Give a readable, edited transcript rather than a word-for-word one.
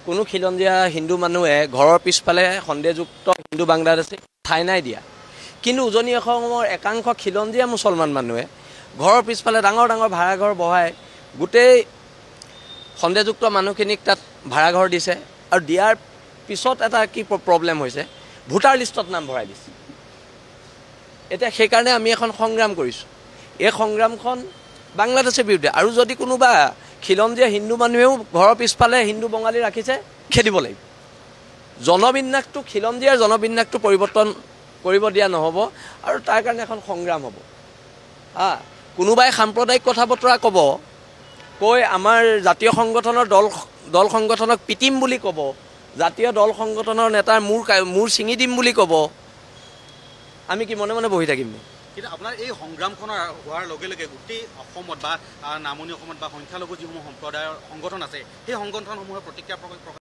কোনো খিলঞ্জীয়া হিন্দু মানুহে ঘৰৰ পিছফালে সন্দেহযুক্ত হিন্দু বাংলাদেশী ঠাই নাই দিয়া। কিন্তু উজনি অসমৰ একাংশ খিলঞ্জীয়া মুছলমান মানুহে ঘৰৰ পিছফালে ডাঙৰ ডাঙৰ ভাড়াঘৰ বহাই গোটেই সন্দেহযুক্ত মানুহখিনিক তাত ভাড়াঘৰ দিছে আৰু দিয়াৰ পিছত এটা কি প্ৰব্লেম হৈছে, ভোটাৰ লিষ্টত নাম ভৰাই দিছে। এতিয়া সেইকাৰণে আমি এখন সংগ্ৰাম কৰিছোঁ। এই সংগ্ৰামখন বাংলাদেশৰ বিৰুদ্ধে। আৰু যদি কোনোবা খিলঞ্জীয়া হিন্দু মানুহেও ঘৰৰ পিছফালে হিন্দু বঙালী ৰাখিছে, খেদিব লাগিব। জনবিন্যাসটো খিলঞ্জীয়াৰ জনবিন্যাসটো পৰিৱৰ্তন কৰিব দিয়া নহ'ব আৰু তাৰ কাৰণে এখন সংগ্ৰাম হ'ব। কোনোবাই সাম্প্ৰদায়িক কথা বতৰা ক'ব, কৈ আমাৰ জাতীয় সংগঠনৰ দল সংগঠনক পিটিম বুলি ক'ব, জাতীয় দল সংগঠনৰ নেতাৰ মূৰ ছিঙি দিম বুলি ক'ব, আমি কি মনে মনে বহি থাকিম? কিন্তু আপোনাৰ এই সংগ্ৰামখনৰ হোৱাৰ লগে লগে গোটেই অসমত বা নামনি অসমত বা সংখ্যালঘু যিসমূহ সম্প্ৰদায়ৰ সংগঠন আছে, সেই সংগঠনসমূহে প্ৰতিক্ৰিয়া প্ৰকাশ